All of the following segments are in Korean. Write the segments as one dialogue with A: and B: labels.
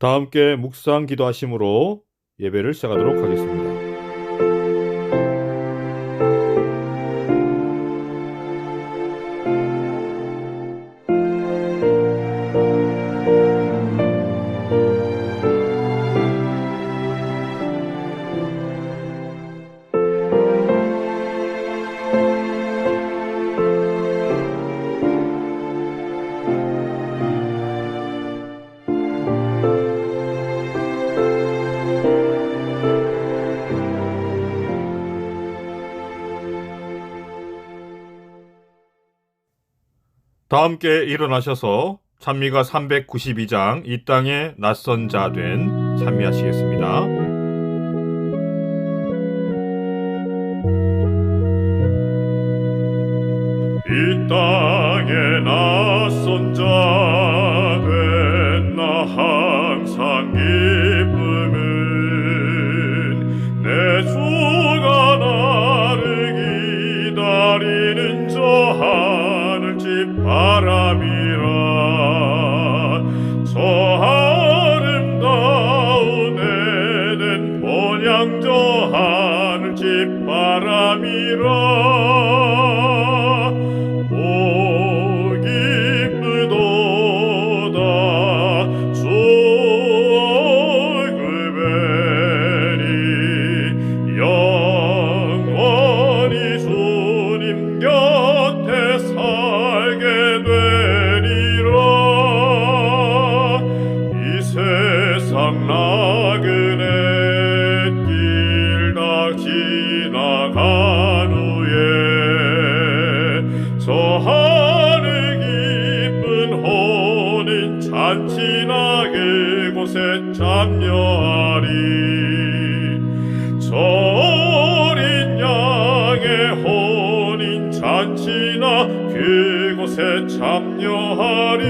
A: 다 함께 묵상 기도하심으로 예배를 시작하도록 하겠습니다. 다 함께 일어나셔서 찬미가 392장 이 땅의 낯선 자 된 찬미하시겠습니다. 이 땅에 낯선 자 된 나 항상 기쁨은 내 주가 나를 기다리는 저 하늘집 바람이라. 저 아름다운 에덴 본향 저 하늘집 바람이라. 나그네 길 다 지나간 후에 저 하늘 깊은 혼인 잔치나 그곳에 참여하리. 저 어린 양의 혼인 잔치나 그곳에 참여하리.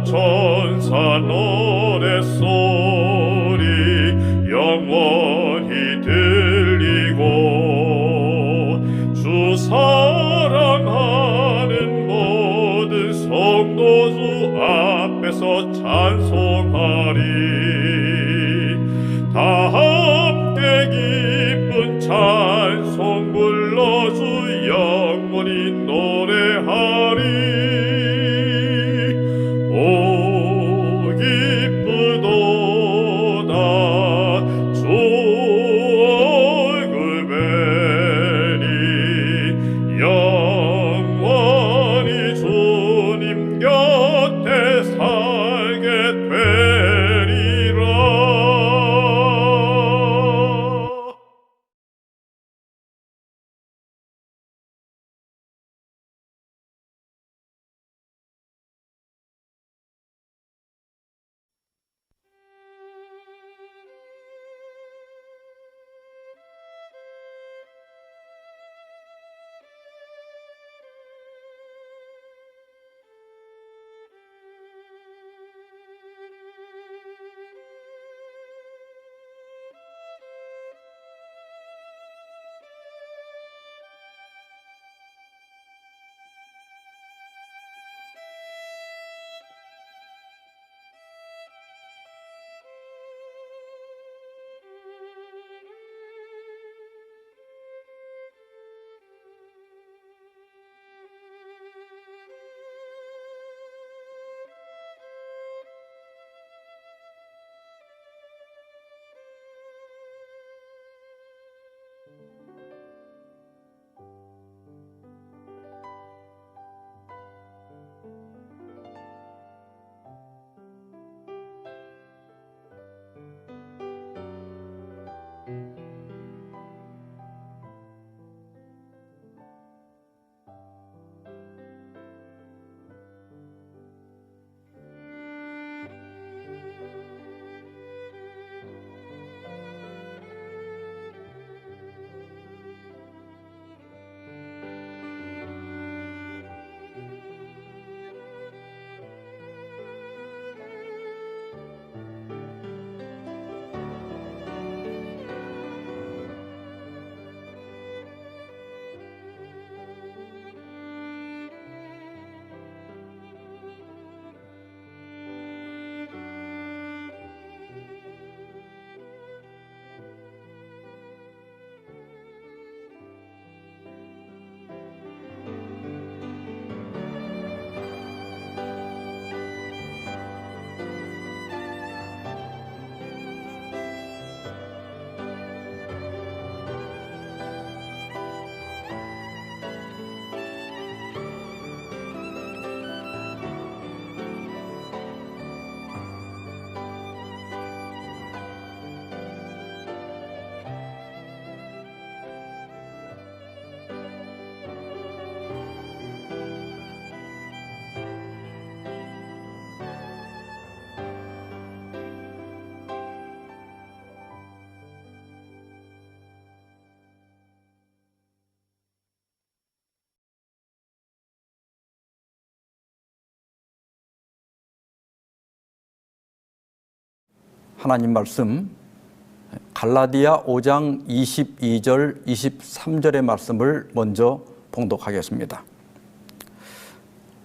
A: 천사 노랫소리 영원히 들리고 주 사랑하는 모든 성도주 앞에서 찬송하리. 다 함께 기쁜 찬송 불러 주 영원히 노래하리. 영원히 주님 곁에 살게 되리라.
B: 하나님 말씀 갈라디아 5장 22절 23절의 말씀을 먼저 봉독하겠습니다.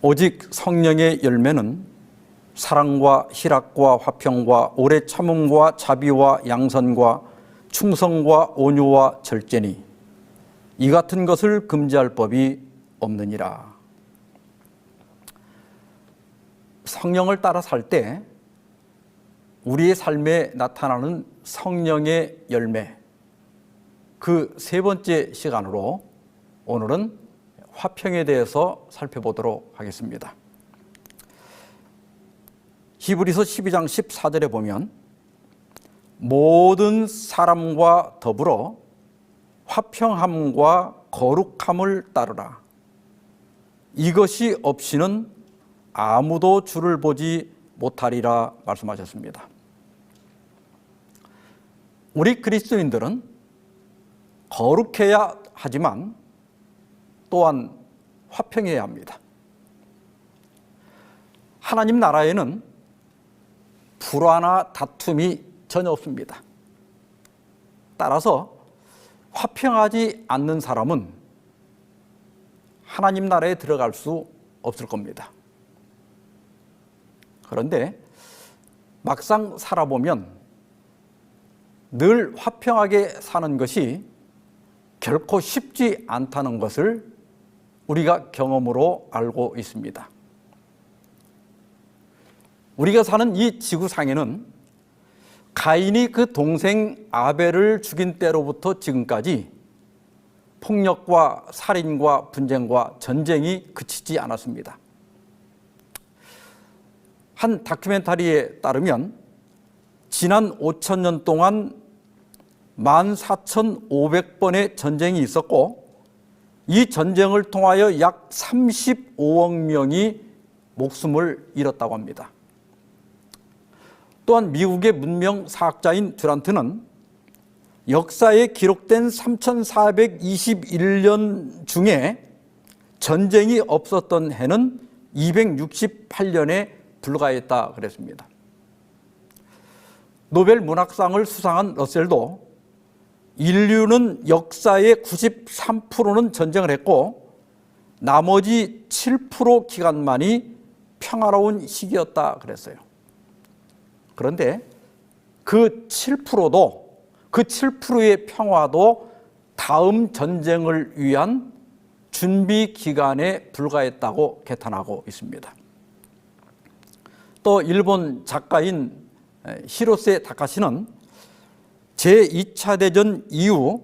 B: 오직 성령의 열매는 사랑과 희락과 화평과 오래 참음과 자비와 양선과 충성과 온유와 절제니 이 같은 것을 금지할 법이 없느니라. 성령을 따라 살 때 우리의 삶에 나타나는 성령의 열매, 그 세 번째 시간으로 오늘은 화평에 대해서 살펴보도록 하겠습니다. 히브리서 12장 14절에 보면 모든 사람과 더불어 화평함과 거룩함을 따르라. 이것이 없이는 아무도 주를 보지 못하리라 말씀하셨습니다. 우리 그리스도인들은 거룩해야 하지만 또한 화평해야 합니다. 하나님 나라에는 불화나 다툼이 전혀 없습니다. 따라서 화평하지 않는 사람은 하나님 나라에 들어갈 수 없을 겁니다. 그런데 막상 살아보면 늘 화평하게 사는 것이 결코 쉽지 않다는 것을 우리가 경험으로 알고 있습니다. 우리가 사는 이 지구상에는 가인이 그 동생 아벨을 죽인 때로부터 지금까지 폭력과 살인과 분쟁과 전쟁이 그치지 않았습니다. 한 다큐멘터리에 따르면 지난 5,000년 동안 14,500번의 전쟁이 있었고 이 전쟁을 통하여 약 35억 명이 목숨을 잃었다고 합니다. 또한 미국의 문명사학자인 듀란트는 역사에 기록된 3,421년 중에 전쟁이 없었던 해는 268년에 불과했다 그랬습니다. 노벨 문학상을 수상한 러셀도 인류는 역사의 93%는 전쟁을 했고 나머지 7% 기간만이 평화로운 시기였다 그랬어요. 그런데 그 7%도 그 7%의 평화도 다음 전쟁을 위한 준비 기간에 불과했다고 개탄하고 있습니다. 또 일본 작가인 히로세 다카시는 제2차 대전 이후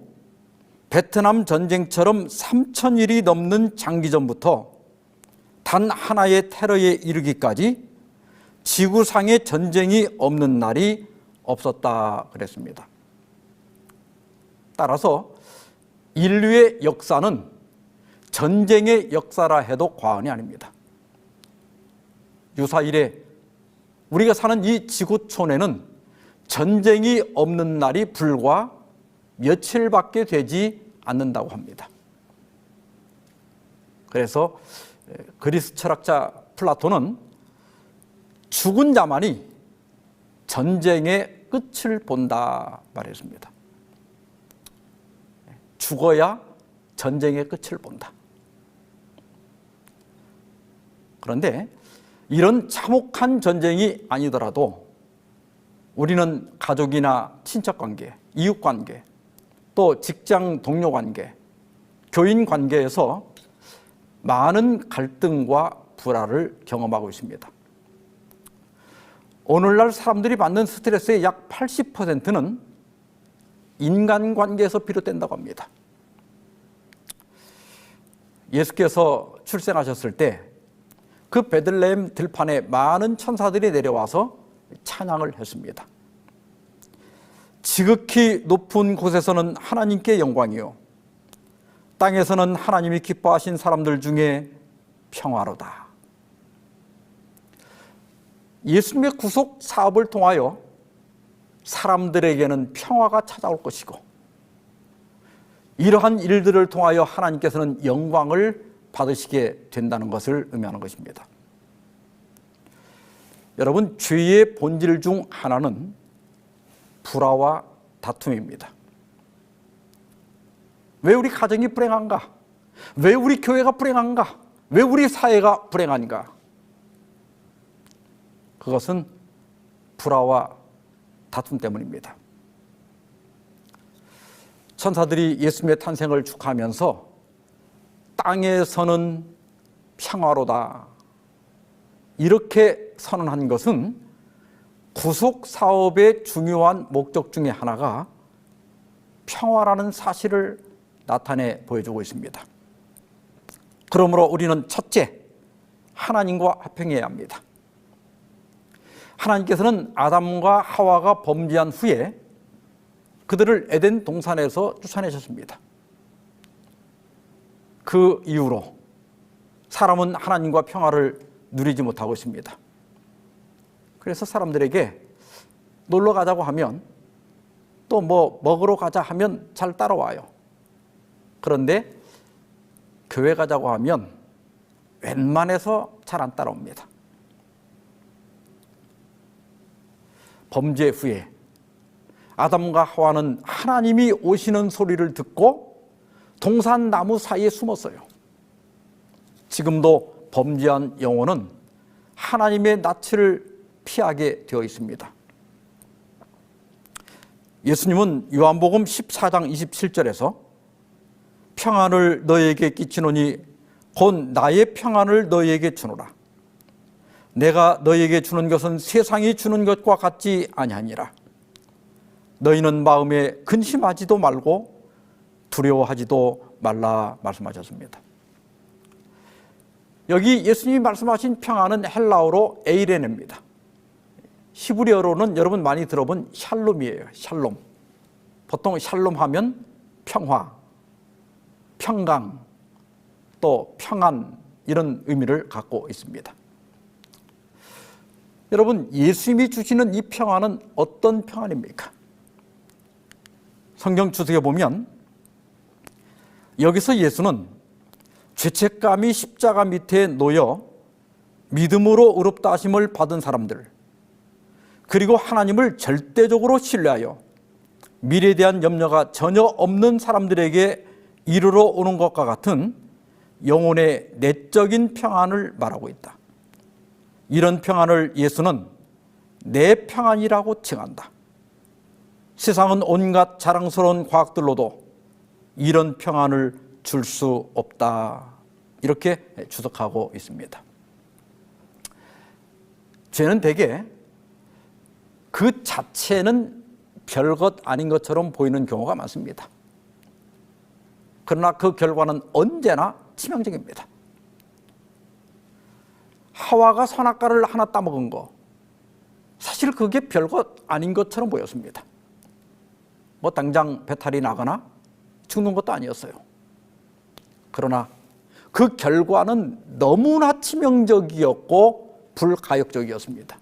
B: 베트남 전쟁처럼 3,000일이 넘는 장기전부터 단 하나의 테러에 이르기까지 지구상에 전쟁이 없는 날이 없었다 그랬습니다. 따라서 인류의 역사는 전쟁의 역사라 해도 과언이 아닙니다. 유사 이래 우리가 사는 이 지구촌에는 전쟁이 없는 날이 불과 며칠밖에 되지 않는다고 합니다. 그래서 그리스 철학자 플라톤은 죽은 자만이 전쟁의 끝을 본다 말했습니다. 죽어야 전쟁의 끝을 본다. 그런데 이런 참혹한 전쟁이 아니더라도 우리는 가족이나 친척관계, 이웃관계, 또 직장 동료 관계, 교인 관계에서 많은 갈등과 불화를 경험하고 있습니다. 오늘날 사람들이 받는 스트레스의 약 80%는 인간관계에서 비롯된다고 합니다. 예수께서 출생하셨을 때 그 베들레헴 들판에 많은 천사들이 내려와서 찬양을 했습니다. 지극히 높은 곳에서는 하나님께 영광이요 땅에서는 하나님이 기뻐하신 사람들 중에 평화로다. 예수님의 구속 사업을 통하여 사람들에게는 평화가 찾아올 것이고 이러한 일들을 통하여 하나님께서는 영광을 받으시게 된다는 것을 의미하는 것입니다. 여러분, 죄의 본질 중 하나는 불화와 다툼입니다. 왜 우리 가정이 불행한가? 왜 우리 교회가 불행한가? 왜 우리 사회가 불행한가? 그것은 불화와 다툼 때문입니다. 천사들이 예수님의 탄생을 축하하면서 땅에서는 평화로다 이렇게 선언한 것은 구속 사업의 중요한 목적 중에 하나가 평화라는 사실을 나타내 보여주고 있습니다. 그러므로 우리는 첫째, 하나님과 화평해야 합니다. 하나님께서는 아담과 하와가 범죄한 후에 그들을 에덴 동산에서 쫓아내셨습니다. 그 이후로 사람은 하나님과 평화를 누리지 못하고 있습니다. 그래서 사람들에게 놀러 가자고 하면 또 뭐 먹으러 가자 하면 잘 따라와요. 그런데 교회 가자고 하면 웬만해서 잘 안 따라옵니다. 범죄 후에 아담과 하와는 하나님이 오시는 소리를 듣고 동산 나무 사이에 숨었어요. 지금도 범죄한 영혼은 하나님의 낯을 피하게 되어 있습니다. 예수님은 요한복음 14장 27절에서 평안을 너희에게 끼치노니 곧 나의 평안을 너희에게 주노라. 내가 너희에게 주는 것은 세상이 주는 것과 같지 아니하니라. 너희는 마음에 근심하지도 말고 두려워하지도 말라 말씀하셨습니다. 여기 예수님이 말씀하신 평안은 헬라어로 에이레네입니다. 히브리어로는 여러분 많이 들어본 샬롬이에요. 샬롬. 보통 샬롬 하면 평화, 평강, 또 평안 이런 의미를 갖고 있습니다. 여러분, 예수님이 주시는 이 평안은 어떤 평안입니까? 성경 주석에 보면 여기서 예수는 죄책감이 십자가 밑에 놓여 믿음으로 의롭다 하심을 받은 사람들, 그리고 하나님을 절대적으로 신뢰하여 미래에 대한 염려가 전혀 없는 사람들에게 이르러 오는 것과 같은 영혼의 내적인 평안을 말하고 있다. 이런 평안을 예수는 내 평안이라고 칭한다. 세상은 온갖 자랑스러운 과학들로도 이런 평안을 줄 수 없다. 이렇게 주석하고 있습니다. 죄는 대개 그 자체는 별것 아닌 것처럼 보이는 경우가 많습니다. 그러나 그 결과는 언제나 치명적입니다. 하와가 선악과를 하나 따먹은 거, 사실 그게 별것 아닌 것처럼 보였습니다. 뭐 당장 배탈이 나거나 죽는 것도 아니었어요. 그러나 그 결과는 너무나 치명적이었고 불가역적이었습니다.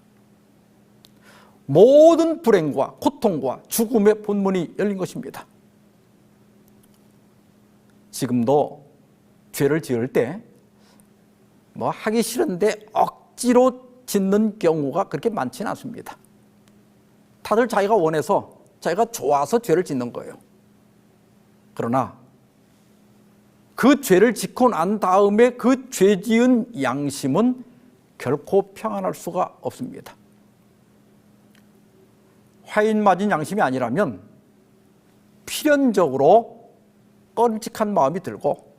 B: 모든 불행과 고통과 죽음의 본문이 열린 것입니다. 지금도 죄를 지을 때 뭐 하기 싫은데 억지로 짓는 경우가 그렇게 많지는 않습니다. 다들 자기가 원해서, 자기가 좋아서 죄를 짓는 거예요. 그러나 그 죄를 짓고 난 다음에 그 죄 지은 양심은 결코 평안할 수가 없습니다. 화인 맞은 양심이 아니라면 필연적으로 꺼림칙한 마음이 들고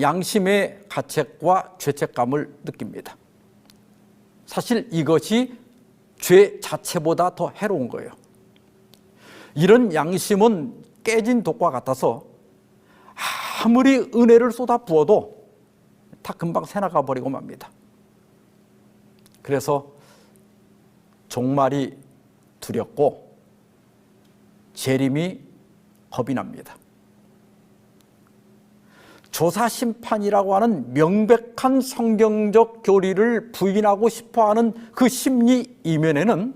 B: 양심의 가책과 죄책감을 느낍니다. 사실 이것이 죄 자체보다 더 해로운 거예요. 이런 양심은 깨진 독과 같아서 아무리 은혜를 쏟아 부어도 다 금방 새나가 버리고 맙니다. 그래서 종말이 두렵고 재림이 겁이 납니다. 조사심판이라고 하는 명백한 성경적 교리를 부인하고 싶어하는 그 심리 이면에는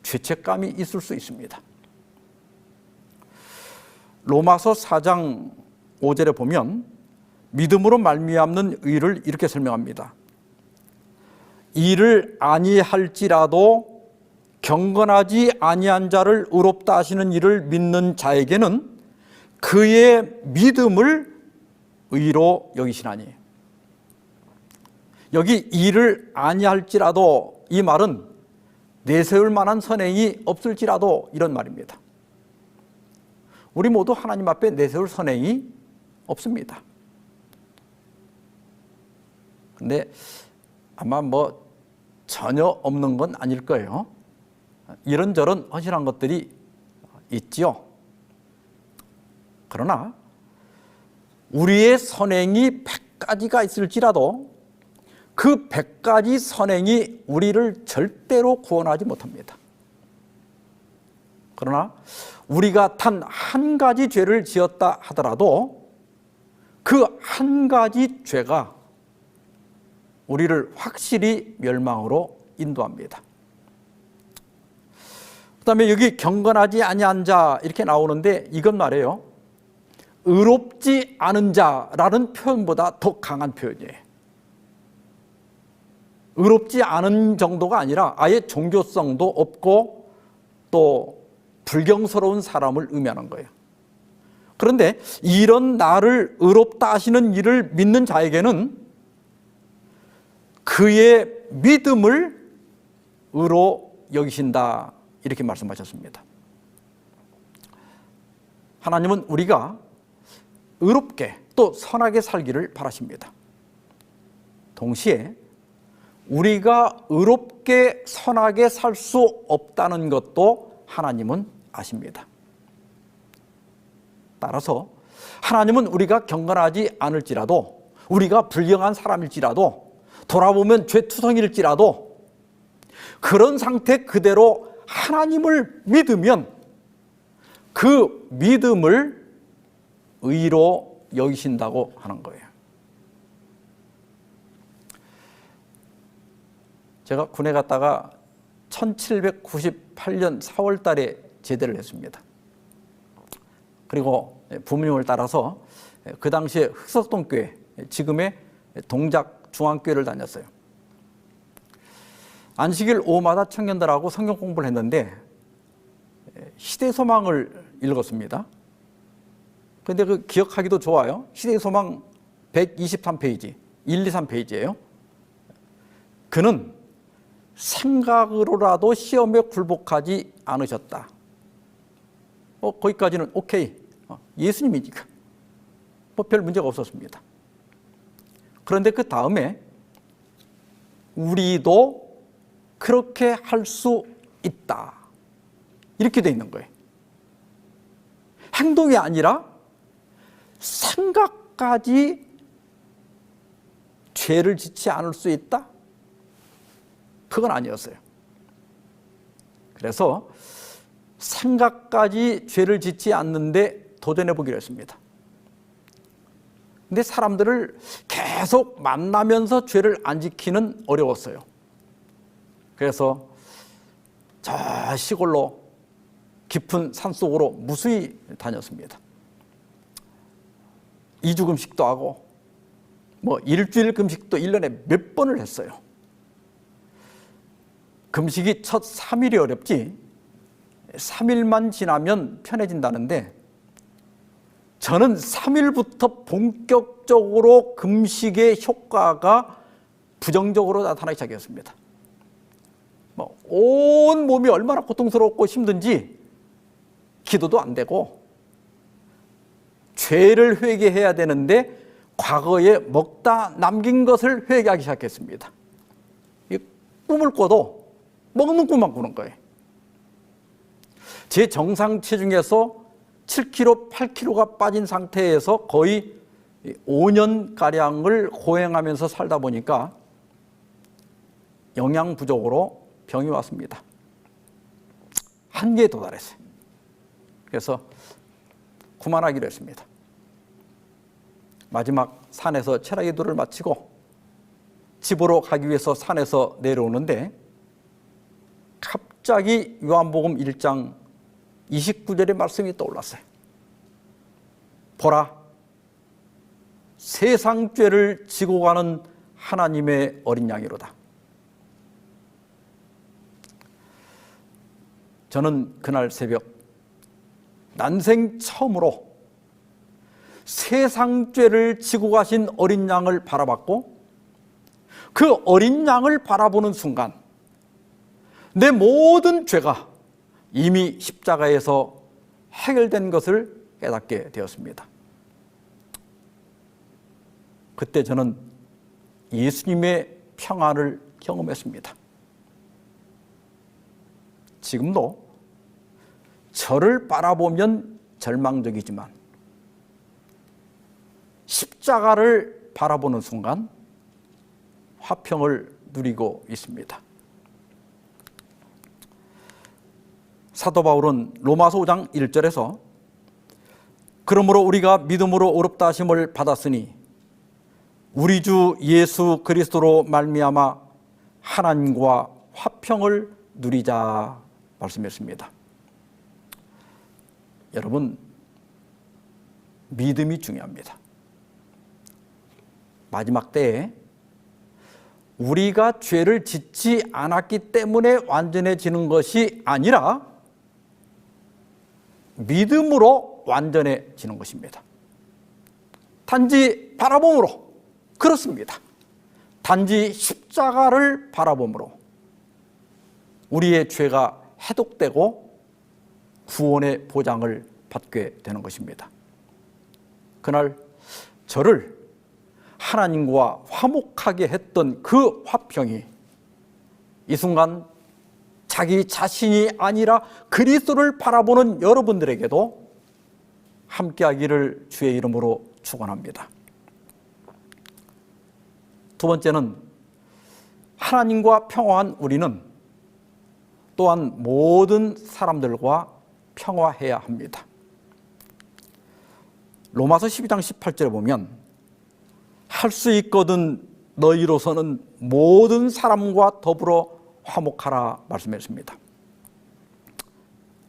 B: 죄책감이 있을 수 있습니다. 로마서 4장 5절에 보면 믿음으로 말미암는 의를 이렇게 설명합니다. 이를 아니할지라도 경건하지 아니한 자를 의롭다 하시는 이를 믿는 자에게는 그의 믿음을 의로 여기시나니. 여기 이를 아니할지라도, 이 말은 내세울 만한 선행이 없을지라도 이런 말입니다. 우리 모두 하나님 앞에 내세울 선행이 없습니다. 근데 아마 전혀 없는 건 아닐 거예요. 이런저런 허술한 것들이 있지요. 그러나 우리의 선행이 100가지가 있을지라도 그 100가지 선행이 우리를 절대로 구원하지 못합니다. 그러나 우리가 단 한 가지 죄를 지었다 하더라도 그 한 가지 죄가 우리를 확실히 멸망으로 인도합니다. 그다음에 여기 경건하지 아니한 자 이렇게 나오는데, 이건 말이에요, 의롭지 않은 자라는 표현보다 더 강한 표현이에요. 의롭지 않은 정도가 아니라 아예 종교성도 없고 또 불경스러운 사람을 의미하는 거예요. 그런데 이런 나를 의롭다 하시는 이를 믿는 자에게는 그의 믿음을 의로 여기신다, 이렇게 말씀하셨습니다. 하나님은 우리가 의롭게 또 선하게 살기를 바라십니다. 동시에 우리가 의롭게 선하게 살 수 없다는 것도 하나님은 아십니다. 따라서 하나님은 우리가 경건하지 않을지라도, 우리가 불경한 사람일지라도, 돌아보면 죄투성일지라도 그런 상태 그대로 하나님을 믿으면 그 믿음을 의로 여기신다고 하는 거예요. 제가 군에 갔다가 1798년 4월 달에 제대를 했습니다. 그리고 부모님을 따라서 그 당시에 흑석동교회, 지금의 동작중앙교회를 다녔어요. 안식일 오후마다 청년들하고 성경 공부를 했는데 시대소망을 읽었습니다. 그런데 그 기억하기도 좋아요. 시대소망 123페이지, 1, 2, 3페이지예요. 그는 생각으로라도 시험에 굴복하지 않으셨다. 거기까지는 오케이. 예수님이니까. 별 문제가 없었습니다. 그런데 그 다음에 우리도 그렇게 할 수 있다, 이렇게 돼 있는 거예요. 행동이 아니라 생각까지 죄를 짓지 않을 수 있다? 그건 아니었어요. 그래서 생각까지 죄를 짓지 않는데 도전해 보기로 했습니다. 근데 사람들을 계속 만나면서 죄를 안 지키는 어려웠어요. 그래서 저 시골로 깊은 산속으로 무수히 다녔습니다. 2주 금식도 하고 일주일 금식도 1년에 몇 번을 했어요. 금식이 첫 3일이 어렵지 3일만 지나면 편해진다는데, 저는 3일부터 본격적으로 금식의 효과가 부정적으로 나타나기 시작했습니다. 온 몸이 얼마나 고통스럽고 힘든지 기도도 안 되고, 죄를 회개해야 되는데 과거에 먹다 남긴 것을 회개하기 시작했습니다. 꿈을 꿔도 먹는 꿈만 꾸는 거예요. 제 정상 체중에서 7kg, 8kg가 빠진 상태에서 거의 5년가량을 고행하면서 살다 보니까 영양 부족으로 병이 왔습니다. 한계에 도달했어요. 그래서 그만하기로 했습니다. 마지막 산에서 철학기도를 마치고 집으로 가기 위해서 산에서 내려오는데 갑자기 요한복음 1장 29절의 말씀이 떠올랐어요. 보라, 세상 죄를 지고 가는 하나님의 어린 양이로다. 저는 그날 새벽 난생 처음으로 세상 죄를 지고 가신 어린 양을 바라봤고, 그 어린 양을 바라보는 순간 내 모든 죄가 이미 십자가에서 해결된 것을 깨닫게 되었습니다. 그때 저는 예수님의 평안을 경험했습니다. 지금도 저를 바라보면 절망적이지만 십자가를 바라보는 순간 화평을 누리고 있습니다. 사도 바울은 로마서 5장 1절에서 그러므로 우리가 믿음으로 의롭다 하심을 받았으니 우리 주 예수 그리스도로 말미암아 하나님과 화평을 누리자 말씀했습니다. 여러분, 믿음이 중요합니다. 마지막 때에 우리가 죄를 짓지 않았기 때문에 완전해지는 것이 아니라 믿음으로 완전해지는 것입니다. 단지 바라봄으로, 그렇습니다. 단지 십자가를 바라봄으로 우리의 죄가 해독되고 구원의 보장을 받게 되는 것입니다. 그날 저를 하나님과 화목하게 했던 그 화평이 이 순간 자기 자신이 아니라 그리스도를 바라보는 여러분들에게도 함께하기를 주의 이름으로 축원합니다. 두 번째는 하나님과 평화한 우리는 또한 모든 사람들과 평화해야 합니다. 로마서 12장 18절에 보면 할 수 있거든 너희로서는 모든 사람과 더불어 화목하라 말씀했습니다.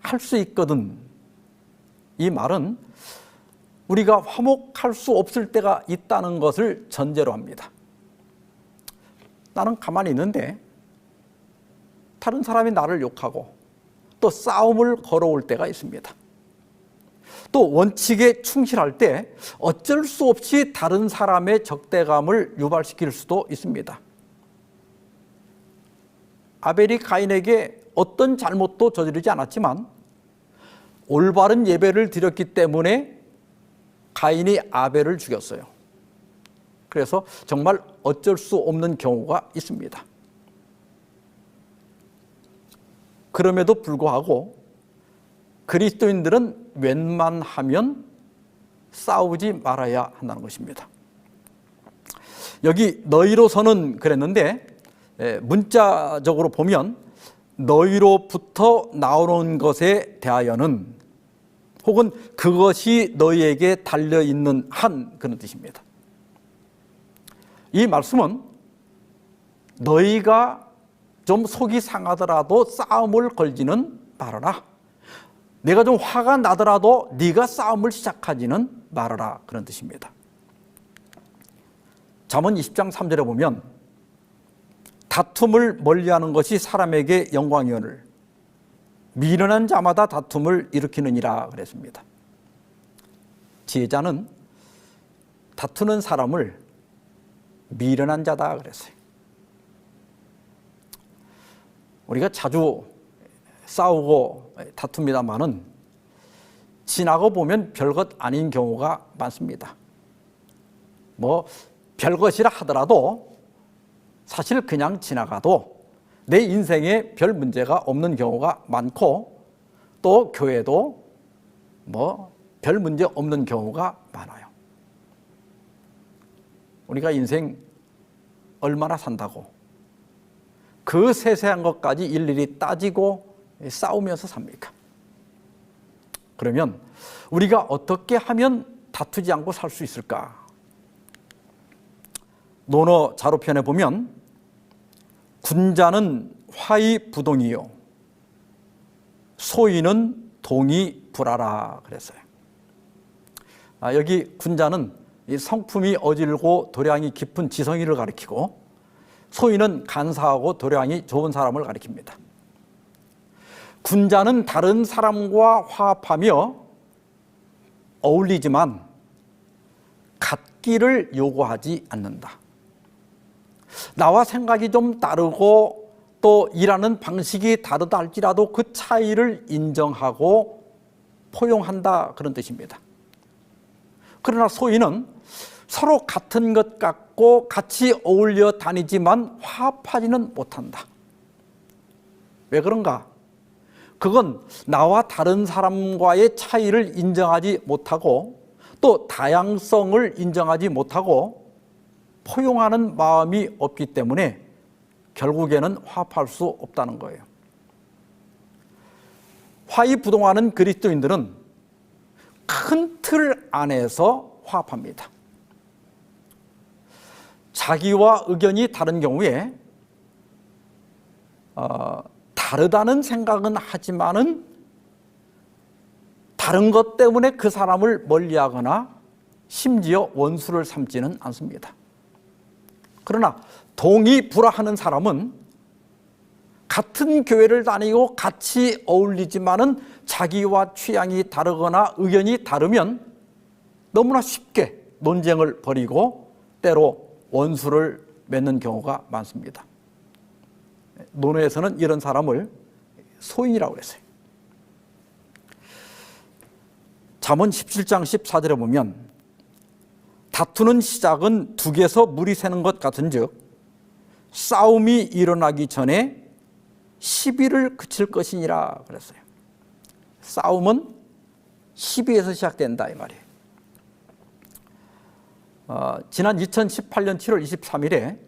B: 할 수 있거든, 이 말은 우리가 화목할 수 없을 때가 있다는 것을 전제로 합니다. 나는 가만히 있는데 다른 사람이 나를 욕하고 또 싸움을 걸어올 때가 있습니다. 또 원칙에 충실할 때 어쩔 수 없이 다른 사람의 적대감을 유발시킬 수도 있습니다. 아벨이 가인에게 어떤 잘못도 저지르지 않았지만 올바른 예배를 드렸기 때문에 가인이 아벨을 죽였어요. 그래서 정말 어쩔 수 없는 경우가 있습니다. 그럼에도 불구하고 그리스도인들은 웬만하면 싸우지 말아야 한다는 것입니다. 여기 너희로서는 그랬는데 문자적으로 보면 너희로부터 나오는 것에 대하여는 혹은 그것이 너희에게 달려있는 한, 그런 뜻입니다. 이 말씀은 너희가 좀 속이 상하더라도 싸움을 걸지는 말아라. 내가 좀 화가 나더라도 네가 싸움을 시작하지는 말아라, 그런 뜻입니다. 잠언 20장 3절에 보면 다툼을 멀리하는 것이 사람에게 영광이오늘 미련한 자마다 다툼을 일으키느니라 그랬습니다. 지혜자는 다투는 사람을 미련한 자다 그랬어요. 우리가 자주 싸우고 다툽니다마는 지나고 보면 별것 아닌 경우가 많습니다. 뭐 별것이라 하더라도 사실 그냥 지나가도 내 인생에 별 문제가 없는 경우가 많고, 또 교회도 뭐 별 문제 없는 경우가 많아요. 우리가 인생 얼마나 산다고 그 세세한 것까지 일일이 따지고 싸우면서 삽니까? 그러면 우리가 어떻게 하면 다투지 않고 살 수 있을까? 논어 자로편에 보면 군자는 화의 부동이요 소인은 동이 불하라 그랬어요. 여기 군자는 이 성품이 어질고 도량이 깊은 지성이를 가리키고, 소인은 간사하고 도량이 좋은 사람을 가리킵니다. 군자는 다른 사람과 화합하며 어울리지만 같기를 요구하지 않는다. 나와 생각이 좀 다르고 또 일하는 방식이 다르다 할지라도 그 차이를 인정하고 포용한다, 그런 뜻입니다. 그러나 소인은 서로 같은 것 같고 같이 어울려 다니지만 화합하지는 못한다. 왜 그런가? 그건 나와 다른 사람과의 차이를 인정하지 못하고 또 다양성을 인정하지 못하고 포용하는 마음이 없기 때문에 결국에는 화합할 수 없다는 거예요. 화의부동하는 그리스도인들은 큰 틀 안에서 화합합니다. 자기와 의견이 다른 경우에 다르다는 생각은 하지만은 다른 것 때문에 그 사람을 멀리하거나 심지어 원수를 삼지는 않습니다. 그러나 동의불화하는 사람은 같은 교회를 다니고 같이 어울리지만은 자기와 취향이 다르거나 의견이 다르면 너무나 쉽게 논쟁을 벌이고 때로 원수를 맺는 경우가 많습니다. 논어에서는 이런 사람을 소인이라고 그랬어요. 잠언 17장 14절에 보면 다투는 시작은 둑에서 물이 새는 것 같은즉 싸움이 일어나기 전에 시비를 그칠 것이니라 그랬어요. 싸움은 시비에서 시작된다 이 말이에요. 지난 2018년 7월 23일에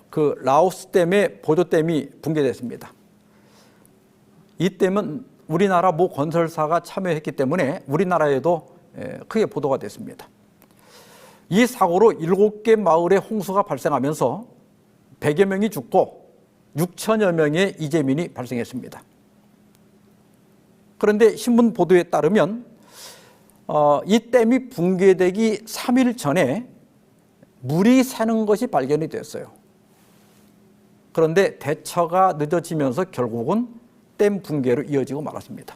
B: 그 라오스 댐의 보조댐이 붕괴됐습니다. 이 댐은 우리나라 모 건설사가 참여했기 때문에 우리나라에도 크게 보도가 됐습니다. 이 사고로 7개 마을에 홍수가 발생하면서 100여 명이 죽고 6천여 명의 이재민이 발생했습니다. 그런데 신문 보도에 따르면 이 댐이 붕괴되기 3일 전에 물이 새는 것이 발견이 됐어요. 그런데 대처가 늦어지면서 결국은 댐 붕괴로 이어지고 말았습니다.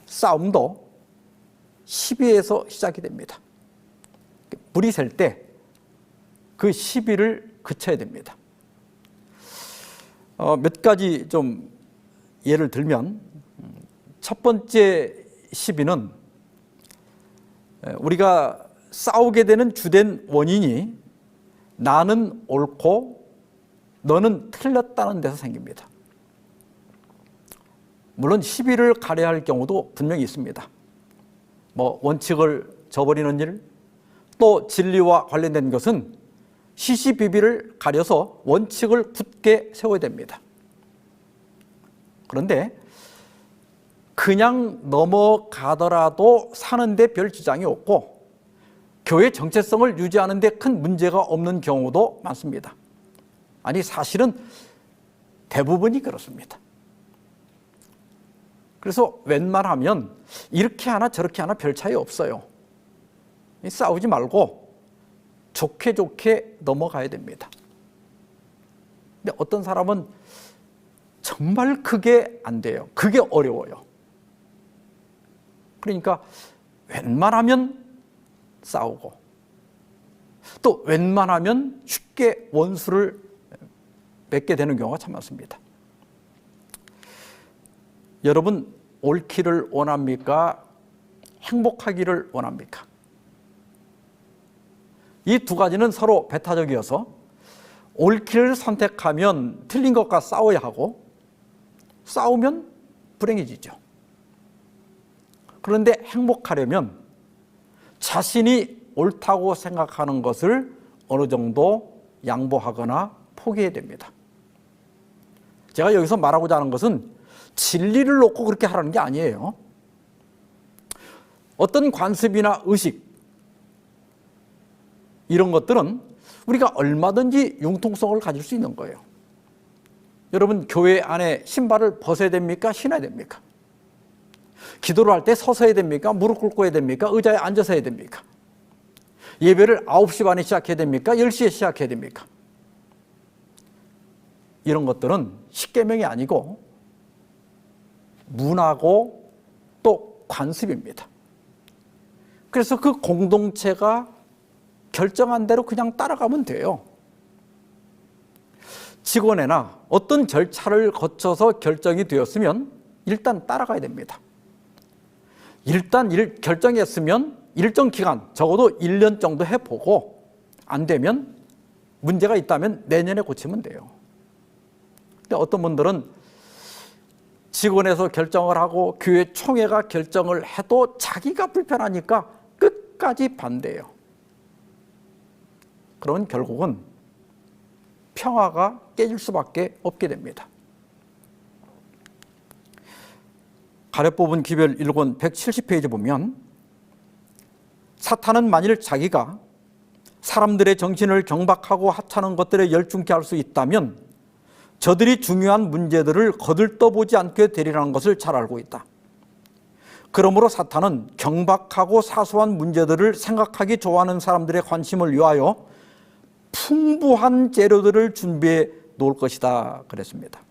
B: 싸움도 시비에서 시작이 됩니다. 물이 셀 때 그 시비를 그쳐야 됩니다. 몇 가지 좀 예를 들면 첫 번째 시비는 우리가 싸우게 되는 주된 원인이 나는 옳고 너는 틀렸다는 데서 생깁니다. 물론 시비를 가려야 할 경우도 분명히 있습니다. 원칙을 저버리는 일, 또 진리와 관련된 것은 시시비비를 가려서 원칙을 굳게 세워야 됩니다. 그런데 그냥 넘어가더라도 사는데 별 지장이 없고 교회 정체성을 유지하는 데 큰 문제가 없는 경우도 많습니다. 아니 사실은 대부분이 그렇습니다. 그래서 웬만하면 이렇게 하나 저렇게 하나 별 차이 없어요. 싸우지 말고 좋게 좋게 넘어가야 됩니다. 근데 어떤 사람은 정말 그게 안 돼요. 그게 어려워요. 그러니까 웬만하면 싸우고 또 웬만하면 쉽게 원수를 맺게 되는 경우가 참 많습니다. 여러분 옳기를 원합니까? 행복하기를 원합니까? 이 두 가지는 서로 배타적이어서 옳기를 선택하면 틀린 것과 싸워야 하고 싸우면 불행해지죠. 그런데 행복하려면 자신이 옳다고 생각하는 것을 어느 정도 양보하거나 포기해야 됩니다. 제가 여기서 말하고자 하는 것은 진리를 놓고 그렇게 하라는 게 아니에요. 어떤 관습이나 의식 이런 것들은 우리가 얼마든지 융통성을 가질 수 있는 거예요. 여러분 교회 안에 신발을 벗어야 됩니까? 신어야 됩니까? 기도를 할 때 서서 해야 됩니까? 무릎 꿇고 해야 됩니까? 의자에 앉아서 해야 됩니까? 예배를 9시 반에 시작해야 됩니까? 10시에 시작해야 됩니까? 이런 것들은 십계명이 아니고 문화고 또 관습입니다. 그래서 그 공동체가 결정한 대로 그냥 따라가면 돼요. 직원회나 어떤 절차를 거쳐서 결정이 되었으면 일단 따라가야 됩니다. 일단 결정했으면 일정 기간, 적어도 1년 정도 해보고 안 되면 문제가 있다면 내년에 고치면 돼요. 근데 어떤 분들은 직원에서 결정을 하고 교회 총회가 결정을 해도 자기가 불편하니까 끝까지 반대해요. 그러면 결국은 평화가 깨질 수밖에 없게 됩니다. 가려 뽑은 기별 1권 170페이지 보면 사탄은 만일 자기가 사람들의 정신을 경박하고 하찮은 것들에 열중케 할 수 있다면 저들이 중요한 문제들을 거들떠보지 않게 되리라는 것을 잘 알고 있다. 그러므로 사탄은 경박하고 사소한 문제들을 생각하기 좋아하는 사람들의 관심을 위하여 풍부한 재료들을 준비해 놓을 것이다 그랬습니다.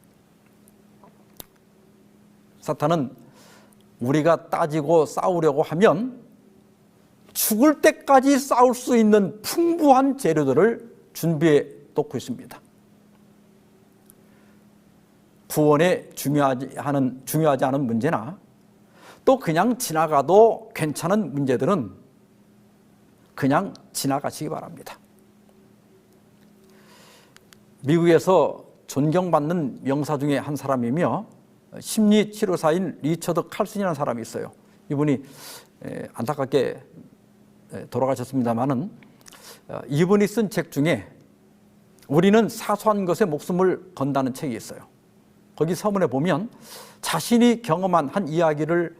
B: 사탄은 우리가 따지고 싸우려고 하면 죽을 때까지 싸울 수 있는 풍부한 재료들을 준비해 놓고 있습니다. 구원에 중요하지 않은 문제나 또 그냥 지나가도 괜찮은 문제들은 그냥 지나가시기 바랍니다. 미국에서 존경받는 명사 중에 한 사람이며 심리치료사인 리처드 칼슨이라는 사람이 있어요. 이분이 안타깝게 돌아가셨습니다마는 이분이 쓴 책 중에 우리는 사소한 것에 목숨을 건다는 책이 있어요. 거기 서문에 보면 자신이 경험한 한 이야기를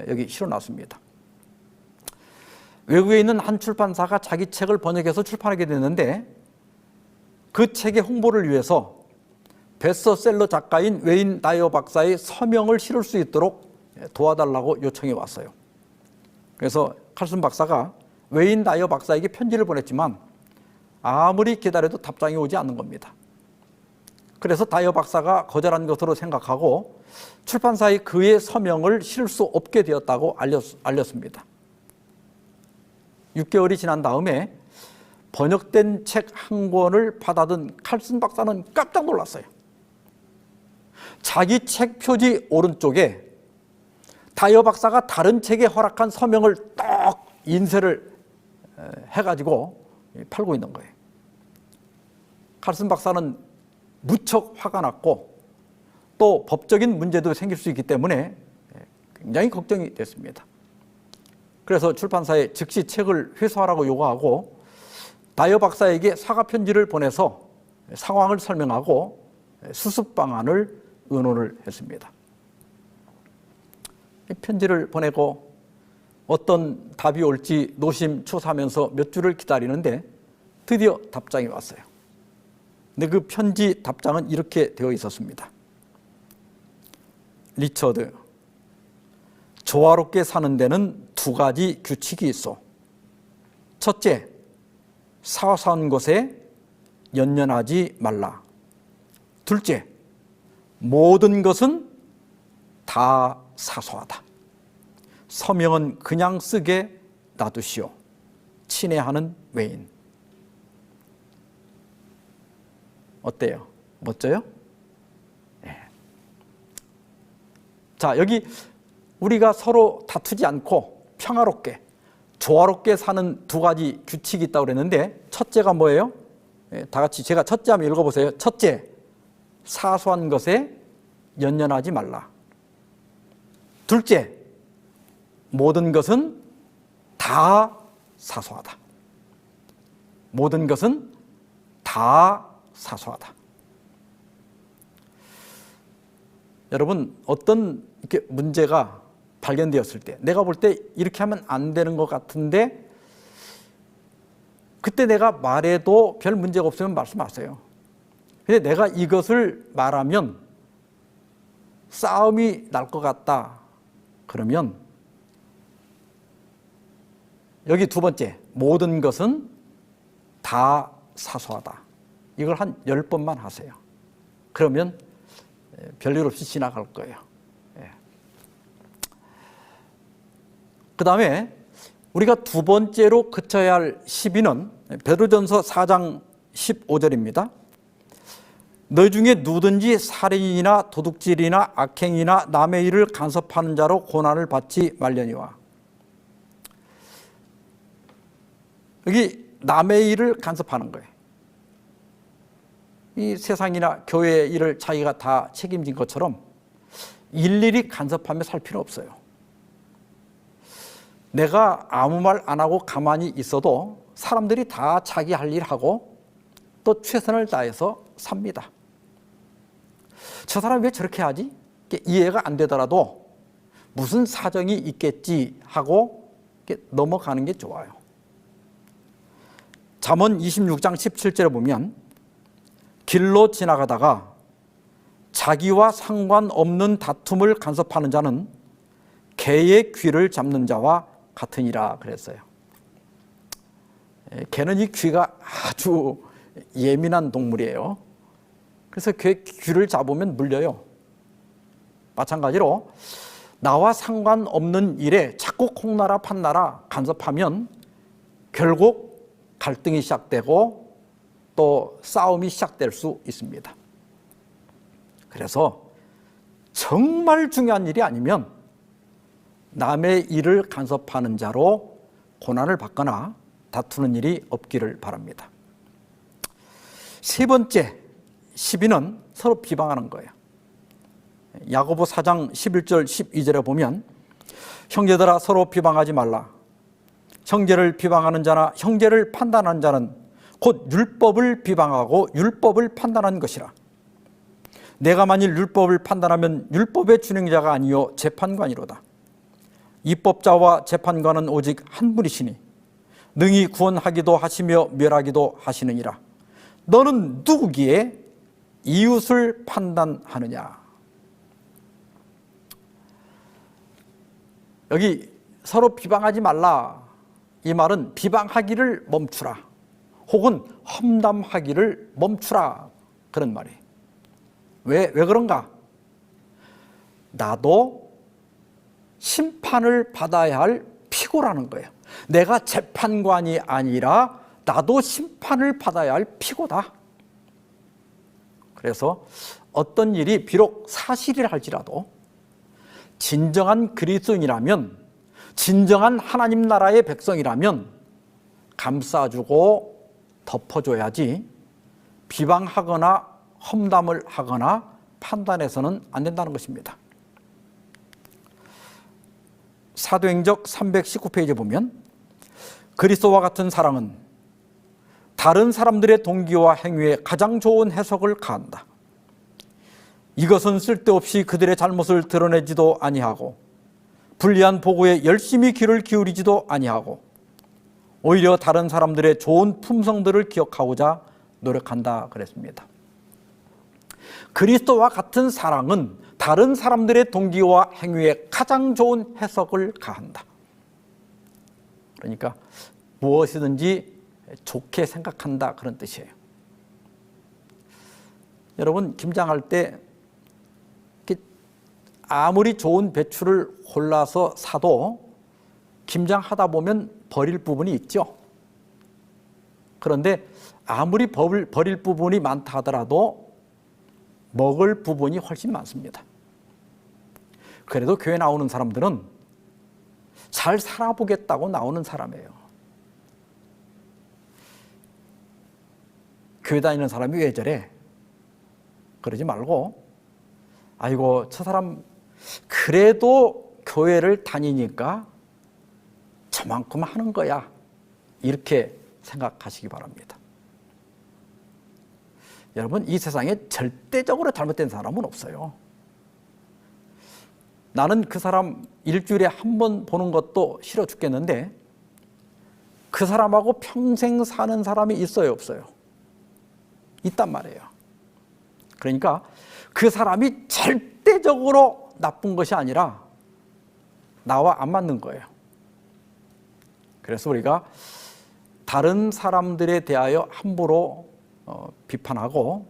B: 여기 실어놨습니다. 외국에 있는 한 출판사가 자기 책을 번역해서 출판하게 됐는데 그 책의 홍보를 위해서 베스트셀러 작가인 웨인 다이어 박사의 서명을 실을 수 있도록 도와달라고 요청이 왔어요. 그래서 칼슨 박사가 웨인 다이어 박사에게 편지를 보냈지만 아무리 기다려도 답장이 오지 않는 겁니다. 그래서 다이어 박사가 거절한 것으로 생각하고 출판사에 그의 서명을 실을 수 없게 되었다고 알렸습니다. 6개월이 지난 다음에 번역된 책 한 권을 받아든 칼슨 박사는 깜짝 놀랐어요. 자기 책 표지 오른쪽에 다이어 박사가 다른 책에 허락한 서명을 딱 인쇄를 해가지고 팔고 있는 거예요. 칼슨 박사는 무척 화가 났고 또 법적인 문제도 생길 수 있기 때문에 굉장히 걱정이 됐습니다. 그래서 출판사에 즉시 책을 회수하라고 요구하고 다이어 박사에게 사과 편지를 보내서 상황을 설명하고 수습 방안을 의논을 했습니다. 이 편지를 보내고 어떤 답이 올지 노심초사하면서 몇 주를 기다리는데 드디어 답장이 왔어요. 근데 그 편지 답장은 이렇게 되어 있었습니다. 리처드, 조화롭게 사는 데는 두 가지 규칙이 있어. 첫째, 사소한 것에 연연하지 말라. 둘째, 모든 것은 다 사소하다. 서명은 그냥 쓰게 놔두시오. 친애하는 웨인. 어때요? 멋져요? 네. 자, 여기 우리가 서로 다투지 않고 평화롭게 조화롭게 사는 두 가지 규칙이 있다고 그랬는데 첫째가 뭐예요? 다 같이 제가 첫째 한번 읽어보세요. 첫째, 사소한 것에 연연하지 말라. 둘째, 모든 것은 다 사소하다. 모든 것은 다 사소하다. 여러분, 어떤 이렇게 문제가 발견되었을 때 내가 볼 때 이렇게 하면 안 되는 것 같은데 그때 내가 말해도 별 문제가 없으면 말씀하세요. 근데 내가 이것을 말하면 싸움이 날 것 같다 그러면 여기 두 번째, 모든 것은 다 사소하다. 이걸 한 10번만 하세요. 그러면 별일 없이 지나갈 거예요. 그 다음에 우리가 두 번째로 그쳐야 할 시비는 베드로전서 4장 15절입니다. 너 중에 누구든지 살인이나 도둑질이나 악행이나 남의 일을 간섭하는 자로 고난을 받지 말려니와. 여기 남의 일을 간섭하는 거예요. 이 세상이나 교회의 일을 자기가 다 책임진 것처럼 일일이 간섭하며 살 필요 없어요. 내가 아무 말 안 하고 가만히 있어도 사람들이 다 자기 할 일 하고 또 최선을 다해서 삽니다. 저 사람이 왜 저렇게 하지? 이해가 안 되더라도 무슨 사정이 있겠지 하고 넘어가는 게 좋아요. 잠언 26장 17절에 보면 길로 지나가다가 자기와 상관없는 다툼을 간섭하는 자는 개의 귀를 잡는 자와 같으니라 그랬어요. 개는 이 귀가 아주 예민한 동물이에요. 그래서 개 귀를 잡으면 물려요. 마찬가지로 나와 상관없는 일에 자꾸 콩나라 판나라 간섭하면 결국 갈등이 시작되고 또 싸움이 시작될 수 있습니다. 그래서 정말 중요한 일이 아니면 남의 일을 간섭하는 자로 고난을 받거나 다투는 일이 없기를 바랍니다. 세 번째 시비는 서로 비방하는 거예요. 야고보 4장 11절 12절에 보면 형제들아 서로 비방하지 말라. 형제를 비방하는 자나 형제를 판단하는 자는 곧 율법을 비방하고 율법을 판단하는 것이라. 내가 만일 율법을 판단하면 율법의 준행자가 아니요 재판관이로다. 입법자와 재판관은 오직 한 분이시니 능히 구원하기도 하시며 멸하기도 하시느니라. 너는 누구기에 이웃을 판단하느냐. 여기 서로 비방하지 말라. 이 말은 비방하기를 멈추라. 혹은 험담하기를 멈추라. 그런 말이에요. 왜 그런가? 나도 심판을 받아야 할 피고라는 거예요. 내가 재판관이 아니라 나도 심판을 받아야 할 피고다. 그래서 어떤 일이 비록 사실이라 할지라도 진정한 그리스도인이라면, 진정한 하나님 나라의 백성이라면 감싸주고 덮어줘야지 비방하거나 험담을 하거나 판단해서는 안 된다는 것입니다. 사도행적 319페이지에 보면 그리스도와 같은 사랑은 다른 사람들의 동기와 행위에 가장 좋은 해석을 가한다. 이것은 쓸데없이 그들의 잘못을 드러내지도 아니하고 불리한 보고에 열심히 귀를 기울이지도 아니하고 오히려 다른 사람들의 좋은 품성들을 기억하고자 노력한다 그랬습니다. 그리스도와 같은 사랑은 다른 사람들의 동기와 행위에 가장 좋은 해석을 가한다. 그러니까 무엇이든지 좋게 생각한다 그런 뜻이에요. 여러분 김장할 때 아무리 좋은 배추를 골라서 사도 김장하다 보면 버릴 부분이 있죠. 그런데 아무리 버릴 부분이 많다 하더라도 먹을 부분이 훨씬 많습니다. 그래도 교회 나오는 사람들은 잘 살아보겠다고 나오는 사람이에요. 교회 다니는 사람이 왜 저래? 그러지 말고 아이고 저 사람 그래도 교회를 다니니까 저만큼 하는 거야. 이렇게 생각하시기 바랍니다. 여러분 이 세상에 절대적으로 잘못된 사람은 없어요. 나는 그 사람 일주일에 한 번 보는 것도 싫어 죽겠는데 그 사람하고 평생 사는 사람이 있어요, 없어요? 있단 말이에요. 그러니까 그 사람이 절대적으로 나쁜 것이 아니라 나와 안 맞는 거예요. 그래서 우리가 다른 사람들에 대하여 함부로 비판하고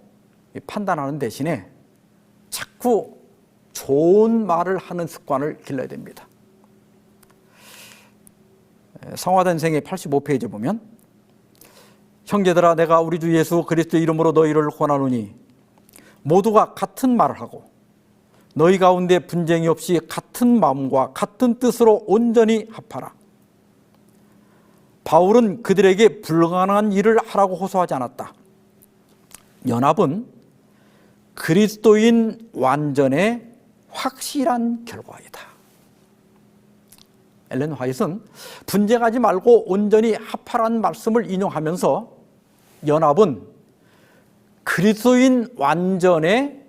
B: 판단하는 대신에 자꾸 좋은 말을 하는 습관을 길러야 됩니다. 성화된생의 85페이지 보면 형제들아 내가 우리 주 예수 그리스도의 이름으로 너희를 권하노니 모두가 같은 말을 하고 너희 가운데 분쟁이 없이 같은 마음과 같은 뜻으로 온전히 합하라. 바울은 그들에게 불가능한 일을 하라고 호소하지 않았다. 연합은 그리스도인 완전의 확실한 결과이다. 엘렌 화이트는 분쟁하지 말고 온전히 합하라는 말씀을 인용하면서 연합은 그리스도인 완전의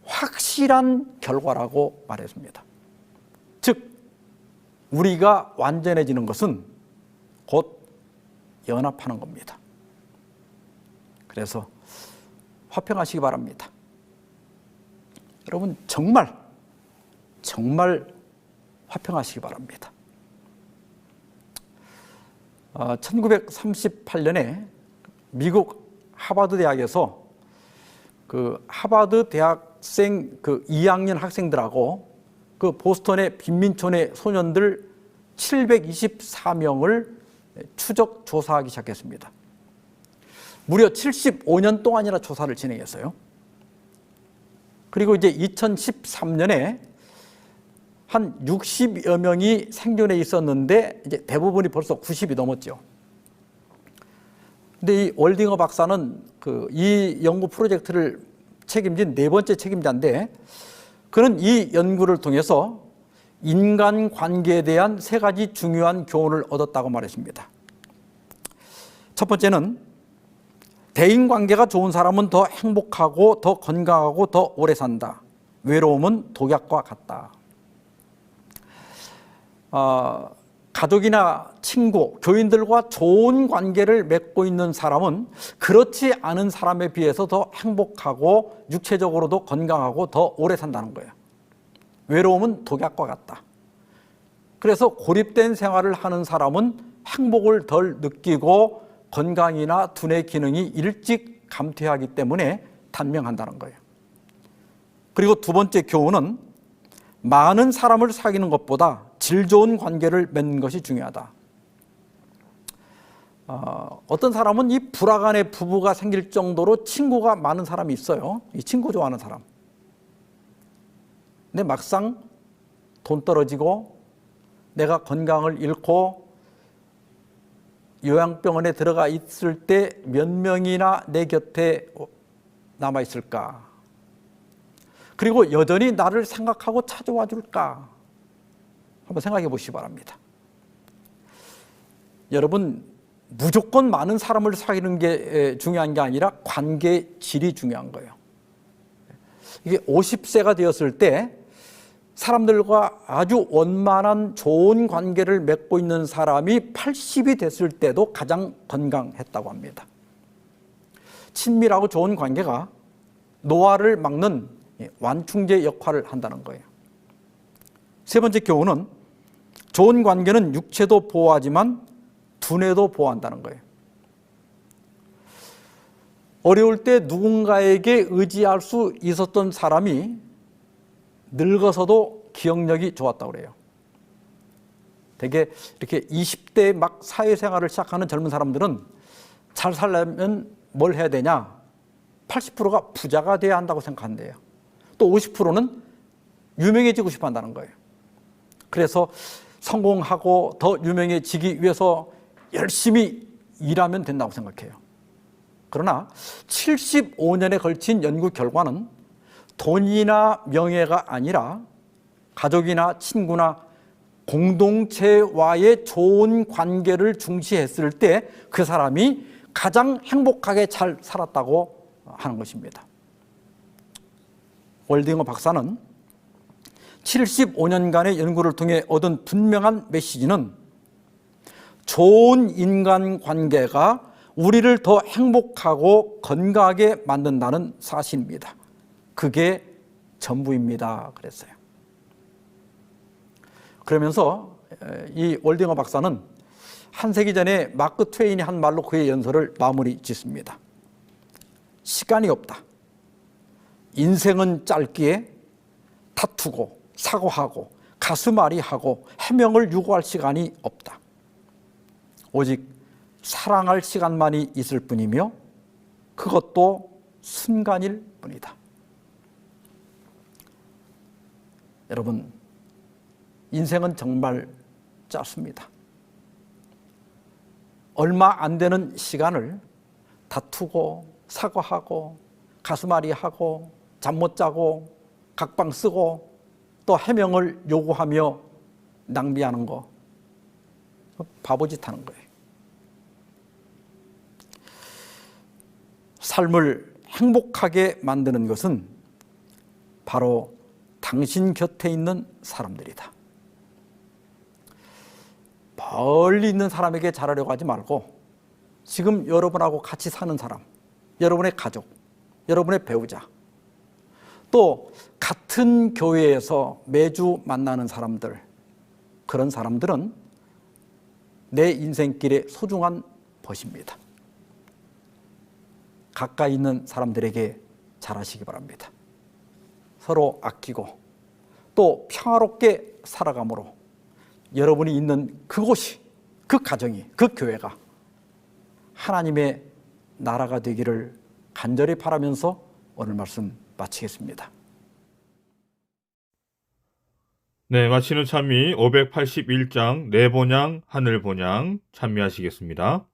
B: 확실한 결과라고 말했습니다. 즉 우리가 완전해지는 것은 곧 연합하는 겁니다. 그래서 화평하시기 바랍니다. 여러분 정말 화평하시기 바랍니다. 1938년에 미국 하버드 대학에서 그 하버드 대학생 그 2학년 학생들하고 그 보스턴의 빈민촌의 소년들 724명을 추적 조사하기 시작했습니다. 무려 75년 동안이나 조사를 진행했어요. 그리고 이제 2013년에 한 60여 명이 생존해 있었는데 이제 대부분이 벌써 90이 넘었죠. 근데 이 월딩어 박사는 이 연구 프로젝트를 책임진 네 번째 책임자인데 그는 이 연구를 통해서 인간 관계에 대한 세 가지 중요한 교훈을 얻었다고 말했습니다. 첫 번째는 대인 관계가 좋은 사람은 더 행복하고 더 건강하고 더 오래 산다. 외로움은 독약과 같다. 가족이나 친구, 교인들과 좋은 관계를 맺고 있는 사람은 그렇지 않은 사람에 비해서 더 행복하고 육체적으로도 건강하고 더 오래 산다는 거예요. 외로움은 독약과 같다. 그래서 고립된 생활을 하는 사람은 행복을 덜 느끼고 건강이나 두뇌 기능이 일찍 감퇴하기 때문에 단명한다는 거예요. 그리고 두 번째 교훈은 많은 사람을 사귀는 것보다 질 좋은 관계를 맺는 것이 중요하다. 어떤 사람은 이 불화간의 부부가 생길 정도로 친구가 많은 사람이 있어요. 이 친구 좋아하는 사람. 근데 막상 돈 떨어지고 내가 건강을 잃고 요양병원에 들어가 있을 때 몇 명이나 내 곁에 남아 있을까? 그리고 여전히 나를 생각하고 찾아와 줄까? 한번 생각해 보시기 바랍니다. 여러분, 무조건 많은 사람을 사귀는 게 중요한 게 아니라 관계의 질이 중요한 거예요. 이게 50세가 되었을 때 사람들과 아주 원만한 좋은 관계를 맺고 있는 사람이 80이 됐을 때도 가장 건강했다고 합니다. 친밀하고 좋은 관계가 노화를 막는 완충제 역할을 한다는 거예요. 세 번째 교훈은 좋은 관계는 육체도 보호하지만 두뇌도 보호한다는 거예요. 어려울 때 누군가에게 의지할 수 있었던 사람이 늙어서도 기억력이 좋았다고 그래요. 되게 이렇게 20대 막 사회생활을 시작하는 젊은 사람들은 잘 살려면 뭘 해야 되냐? 80%가 부자가 돼야 한다고 생각한대요. 또 50%는 유명해지고 싶어 한다는 거예요. 그래서 성공하고 더 유명해지기 위해서 열심히 일하면 된다고 생각해요. 그러나 75년에 걸친 연구 결과는 돈이나 명예가 아니라 가족이나 친구나 공동체와의 좋은 관계를 중시했을 때 그 사람이 가장 행복하게 잘 살았다고 하는 것입니다. 월딩어 박사는 75년간의 연구를 통해 얻은 분명한 메시지는 좋은 인간관계가 우리를 더 행복하고 건강하게 만든다는 사실입니다. 그게 전부입니다. 그랬어요. 그러면서 이 월딩어 박사는 한 세기 전에 마크 트웨인이 한 말로 그의 연설을 마무리 짓습니다. 시간이 없다. 인생은 짧기에 다투고 사과하고 가슴앓이하고 해명을 요구할 시간이 없다. 오직 사랑할 시간만이 있을 뿐이며 그것도 순간일 뿐이다. 여러분, 인생은 정말 짧습니다. 얼마 안 되는 시간을 다투고 사과하고 가슴앓이하고 잠 못 자고 각방 쓰고 또 해명을 요구하며 낭비하는 거, 바보짓 하는 거예요. 삶을 행복하게 만드는 것은 바로 당신 곁에 있는 사람들이다. 멀리 있는 사람에게 잘하려고 하지 말고 지금 여러분하고 같이 사는 사람, 여러분의 가족, 여러분의 배우자, 또 같은 교회에서 매주 만나는 사람들, 그런 사람들은 내 인생길의 소중한 벗입니다. 가까이 있는 사람들에게 잘하시기 바랍니다. 서로 아끼고 또 평화롭게 살아감으로 여러분이 있는 그곳이, 그 가정이, 그 교회가 하나님의 나라가 되기를 간절히 바라면서 오늘 말씀 마치겠습니다.
A: 네, 마치는 찬미 581장 내본향 하늘본향 찬미하시겠습니다.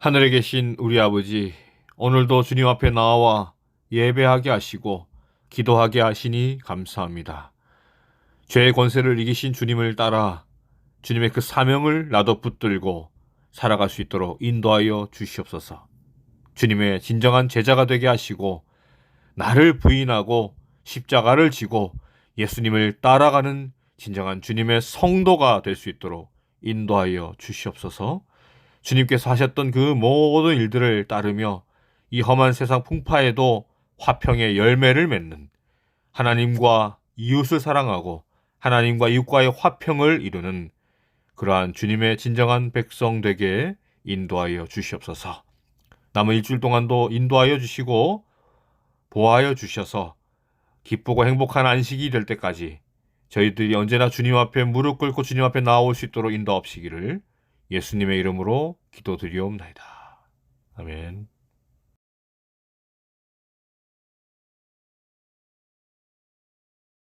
A: 하늘에 계신 우리 아버지, 오늘도 주님 앞에 나와 예배하게 하시고 기도하게 하시니 감사합니다. 죄의 권세를 이기신 주님을 따라 주님의 그 사명을 나도 붙들고 살아갈 수 있도록 인도하여 주시옵소서. 주님의 진정한 제자가 되게 하시고 나를 부인하고 십자가를 지고 예수님을 따라가는 진정한 주님의 성도가 될 수 있도록 인도하여 주시옵소서. 주님께서 하셨던 그 모든 일들을 따르며 이 험한 세상 풍파에도 화평의 열매를 맺는 하나님과 이웃을 사랑하고 하나님과 이웃과의 화평을 이루는 그러한 주님의 진정한 백성 되게 인도하여 주시옵소서. 남은 일주일 동안도 인도하여 주시고 보호하여 주셔서 기쁘고 행복한 안식이 될 때까지 저희들이 언제나 주님 앞에 무릎 꿇고 주님 앞에 나올 수 있도록 인도하시기를 예수님의 이름으로 기도드리옵나이다. 아멘.